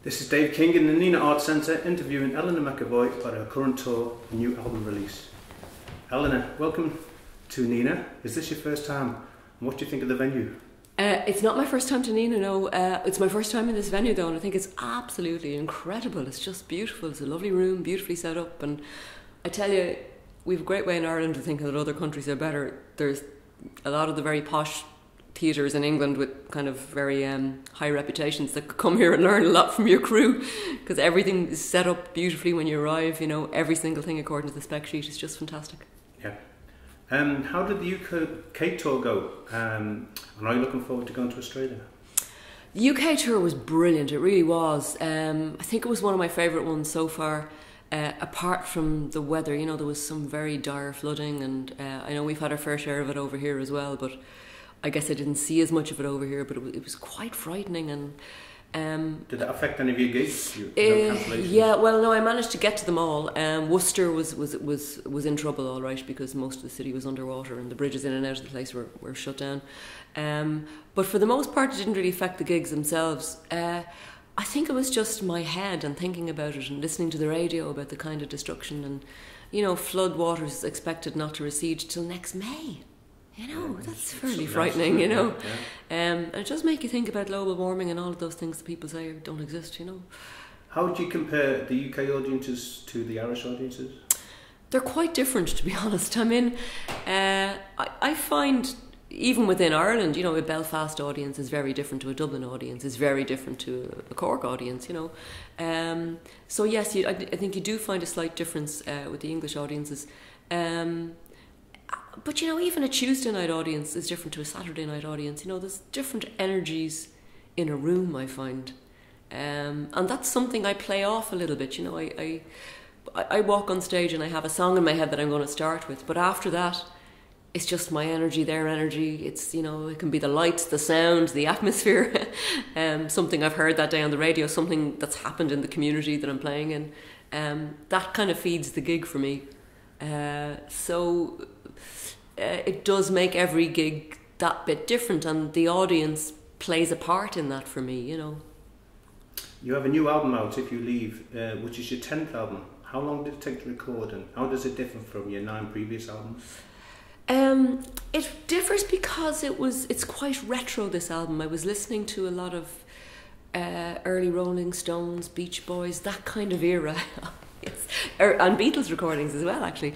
This is Dave King in the Nina Arts Centre interviewing Eleanor McEvoy about her current tour and new album release. Eleanor, welcome to Nina. Is this your first time? And what do you think of the venue? It's not my first time to Nina, no. It's my first time in this venue though, and I think it's absolutely incredible. It's just beautiful. It's a lovely room, beautifully set up, and I tell you, we've a great way in Ireland to think that other countries are better. There's a lot of the very posh theatres in England with kind of very high reputations that come here and learn a lot from your crew, because everything is set up beautifully when you arrive, you know, every single thing according to the spec sheet is just fantastic. Yeah. How did the UK tour go? And are you looking forward to going to Australia? The UK tour was brilliant, it really was. I think it was one of my favourite ones so far. Apart from the weather, you know, there was some very dire flooding, and I know we've had our fair share of it over here as well, but I guess I didn't see as much of it over here, but it was quite frightening. And did that affect any of your gigs? No cancellations? Yeah, well, no, I managed to get to them all. Worcester was in trouble, all right, because most of the city was underwater and the bridges in and out of the place were shut down. But for the most part, it didn't really affect the gigs themselves. I think it was just my head and thinking about it and listening to the radio about the kind of destruction, and, you know, flood waters expected not to recede till next May. You know, that's fairly frightening, you know. Yeah. And it does make you think about global warming and all of those things that people say don't exist, you know. How would you compare the UK audiences to the Irish audiences? They're quite different, to be honest. I mean, I find even within Ireland, you know, a Belfast audience is very different to a Dublin audience, is very different to a Cork audience, you know. So yes, I think you do find a slight difference with the English audiences. But, you know, even a Tuesday night audience is different to a Saturday night audience. You know, there's different energies in a room, I find. And that's something I play off a little bit. You know, I walk on stage and I have a song in my head that I'm going to start with. But after that, it's just my energy, their energy. It's, you know, it can be the lights, the sound, the atmosphere. Something I've heard that day on the radio, something that's happened in the community that I'm playing in. That kind of feeds the gig for me. So it does make every gig that bit different, and the audience plays a part in that for me, you know. You have a new album out, If You Leave, which is your 10th album. How long did it take to record, and how does it differ from your 9 previous albums? It differs because it's quite retro, this album. I was listening to a lot of early Rolling Stones, Beach Boys, that kind of era. Yes, and Beatles recordings as well, actually.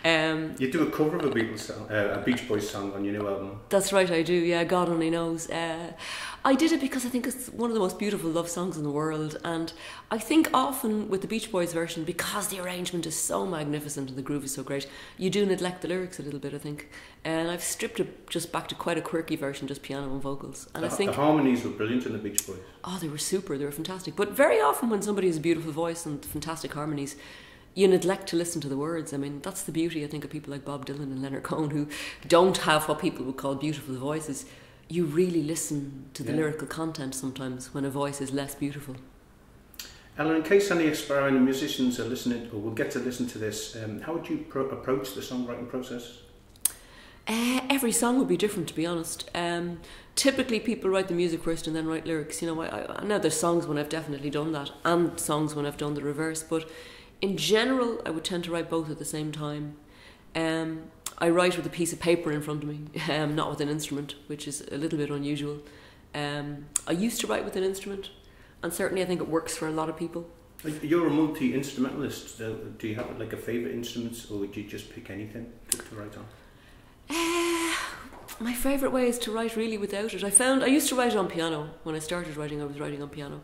You do a cover of a Beatles song, a Beach Boys song on your new album. That's right, I do. Yeah, God only knows. I did it because I think it's one of the most beautiful love songs in the world, and I think often with the Beach Boys version, because the arrangement is so magnificent and the groove is so great, you do neglect the lyrics a little bit, I think. And I've stripped it just back to quite a quirky version, just piano and vocals. And I think the harmonies were brilliant in the Beach Boys. Oh, they were super. They were fantastic. But very often when somebody has a beautiful voice and fantastic harmonies, you neglect to listen to the words. I mean, that's the beauty, I think, of people like Bob Dylan and Leonard Cohen, who don't have what people would call beautiful voices. You really listen to the lyrical content sometimes when a voice is less beautiful. Eleanor, in case any aspiring musicians are listening or will get to listen to this, how would you approach the songwriting process? Every song would be different, to be honest. Typically people write the music first and then write lyrics. You know, I know there's songs when I've definitely done that, and songs when I've done the reverse, but in general I would tend to write both at the same time. I write with a piece of paper in front of me, not with an instrument, which is a little bit unusual. I used to write with an instrument, and certainly I think it works for a lot of people. You're a multi-instrumentalist. Do you have like a favourite instrument, or would you just pick anything to write on? My favourite way is to write really without it. I used to write on piano. When I started writing, I was writing on piano.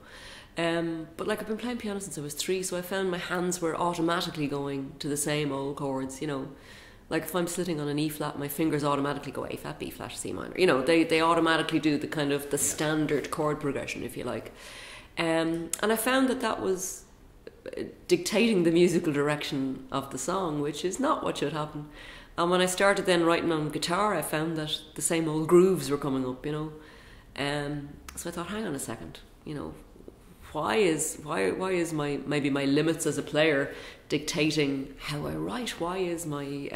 But like, I've been playing piano since I was 3, so I found my hands were automatically going to the same old chords, you know. Like if I'm sitting on an E flat, my fingers automatically go A flat, B flat, C minor. You know, they automatically do the kind of the standard chord progression, if you like. And I found that was dictating the musical direction of the song, which is not what should happen. And when I started then writing on guitar, I found that the same old grooves were coming up, you know. So I thought, hang on a second, you know, why is maybe my limits as a player dictating how I write? Why is my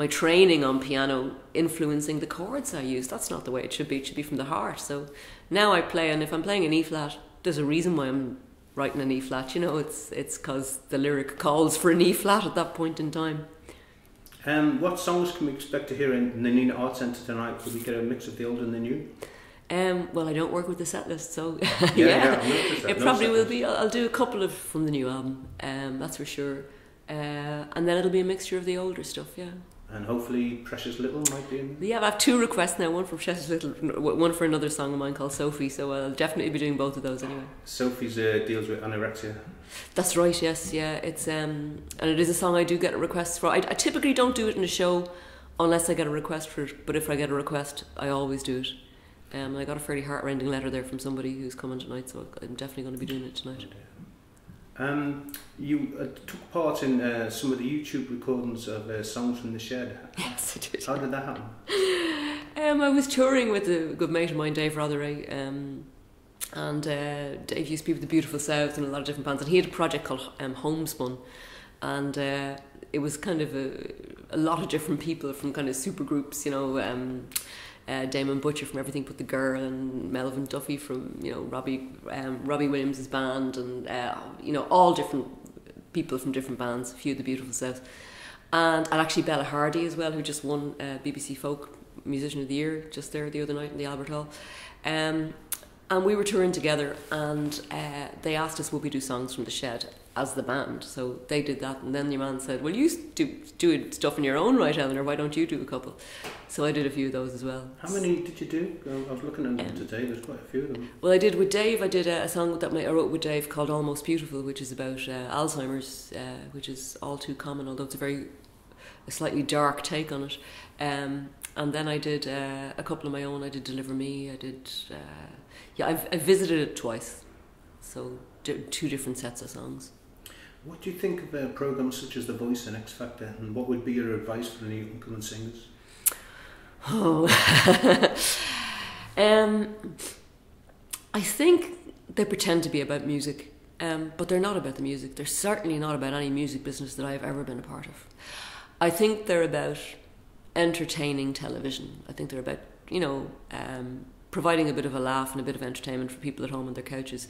training on piano influencing the chords I use? That's not the way it should be. It should be from the heart. So now I play, and if I'm playing an E flat, there's a reason why I'm writing an E flat. You know, it's because the lyric calls for an E flat at that point in time. What songs can we expect to hear in the Nina Arts Centre tonight? Will we get a mix of the old and the new? Well, I don't work with the set list, so yeah, it probably will be. I'll do a couple of from the new album, that's for sure, and then it'll be a mixture of the older stuff, yeah. And hopefully Precious Little might be in. Yeah, I have 2 requests now, one for Precious Little, one for another song of mine called Sophie, so I'll definitely be doing both of those anyway. Sophie's deals with anorexia. That's right, yes, yeah. It's and it is a song I do get requests for. I typically don't do it in a show unless I get a request for it, but if I get a request, I always do it. I got a fairly heart-rending letter there from somebody who's coming tonight, so I'm definitely going to be doing it tonight. You took part in some of the YouTube recordings of Songs from the Shed. Yes, I did. How did that happen? I was touring with a good mate of mine, Dave Rotheray, and Dave used to be with the Beautiful South and a lot of different bands, and he had a project called Homespun, and it was kind of a lot of different people from kind of super groups, you know, Damon Butcher from Everything But the Girl, and Melvin Duffy from, you know, Robbie Williams' band, and you know, all different people from different bands, a few of the Beautiful South, and actually Bella Hardy as well, who just won BBC Folk Musician of the Year just there the other night in the Albert Hall, and we were touring together, and they asked us would we do Songs from the Shed as the band, so they did that, and then your man said, well, you do stuff in your own right, Eleanor, why don't you do a couple? So I did a few of those as well. How many did you do? I was looking at them today, there's quite a few of them. Well, I did with Dave, I did a song that I wrote with Dave called Almost Beautiful, which is about Alzheimer's, which is all too common, although it's a slightly dark take on it. And then I did a couple of my own. I did Deliver Me, I did, I visited it twice, so 2 different sets of songs. What do you think of programmes such as The Voice and X Factor, and what would be your advice for the new incoming singers? Oh, I think they pretend to be about music, but they're not about the music. They're certainly not about any music business that I've ever been a part of. I think they're about entertaining television. I think they're about, you know, providing a bit of a laugh and a bit of entertainment for people at home on their couches.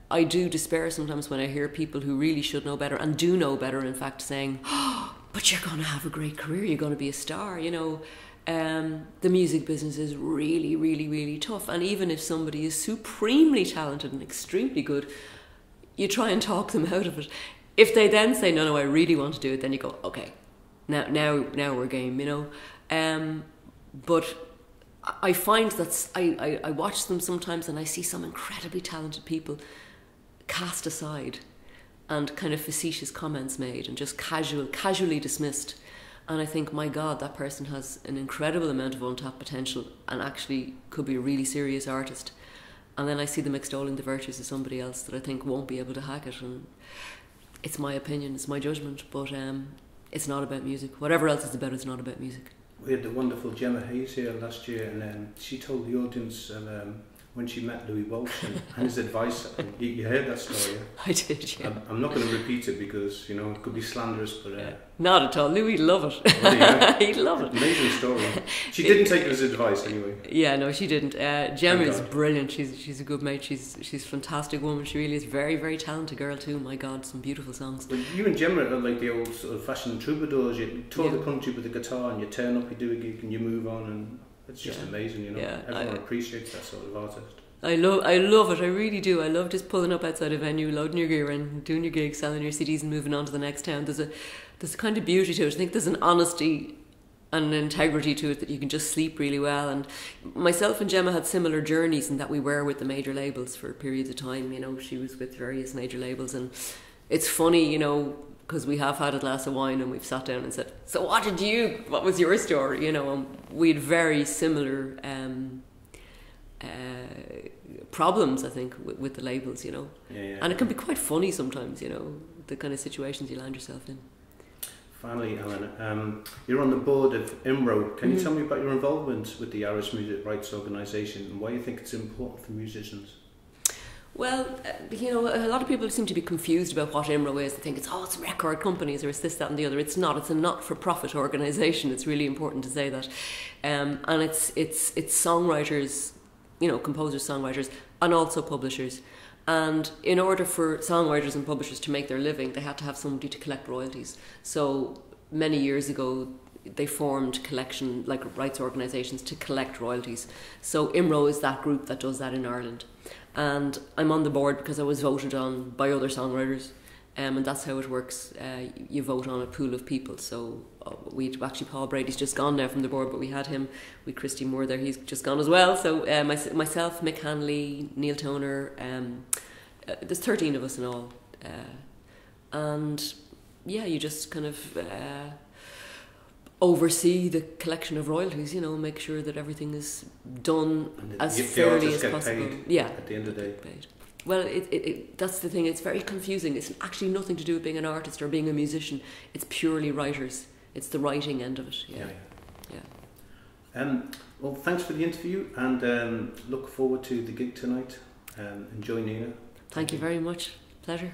I do despair sometimes when I hear people who really should know better and do know better, in fact, saying, oh, but you're going to have a great career, you're going to be a star, you know. The music business is really, really, really tough, and even if somebody is supremely talented and extremely good, you try and talk them out of it. If they then say, no, I really want to do it, then you go, okay, now we're game, you know. But I find that I watch them sometimes and I see some incredibly talented people cast aside and kind of facetious comments made and just casually dismissed, and I think, my God, that person has an incredible amount of untapped potential and actually could be a really serious artist, and then I see them extolling the virtues of somebody else that I think won't be able to hack it. And it's my opinion, it's my judgment, but it's not about music. Whatever else it's about, it's not about music. We had the wonderful Gemma Hayes here last year, and she told the audience when she met Louis Walsh and his advice. You heard that story, yeah? I did, yeah. I'm not going to repeat it because, you know, it could be slanderous, but... Not at all. Louis would love it. Well, yeah. He'd love it. Amazing story. She didn't take his advice anyway. Yeah, no, she didn't. Gemma is brilliant. She's a good mate. She's a fantastic woman. She really is. Very, very talented girl too. My God, some beautiful songs. But you and Gemma are like the old sort of fashioned troubadours. You tour the country with the guitar and you turn up, you do a gig and you move on, and it's just amazing, you know. Yeah, everyone appreciates that sort of artist. I love it. I really do. I love just pulling up outside a venue, loading your gear and doing your gigs, selling your CDs and moving on to the next town. There's a kind of beauty to it. I think there's an honesty and an integrity to it that you can just sleep really well. And myself and Gemma had similar journeys in that we were with the major labels for periods of time. You know, she was with various major labels, and it's funny, you know, because we have had a glass of wine and we've sat down and said, so what was your story? You know, and we had very similar problems, I think, with the labels, you know. Yeah. And it can be quite funny sometimes, you know, the kind of situations you land yourself in. Finally, Eleanor, you're on the board of IMRO. Can you tell me about your involvement with the Irish Music Rights Organisation and why you think it's important for musicians? Well, you know, a lot of people seem to be confused about what IMRO is. They think it's record companies or it's this, that and the other. It's not. It's a not-for-profit organisation. It's really important to say that. And it's songwriters composers, songwriters, and also publishers. And in order for songwriters and publishers to make their living, they had to have somebody to collect royalties. So many years ago, they formed collection, like rights organisations, to collect royalties. So IMRO is that group that does that in Ireland. And I'm on the board because I was voted on by other songwriters. And that's how it works. You vote on a pool of people. So Paul Brady's just gone now from the board, but we had him with Christy Moore there. He's just gone as well. So myself, Mick Hanley, Neil Toner, there's 13 of us in all. And you just kind of oversee the collection of royalties, make sure that everything is done as fairly as possible. At the end of the day. Paid. Well, that's the thing. It's very confusing. It's actually nothing to do with being an artist or being a musician. It's purely writers. It's the writing end of it. Yeah. Well, thanks for the interview, and look forward to the gig tonight. Enjoy, Nina. Thank you very much. Pleasure.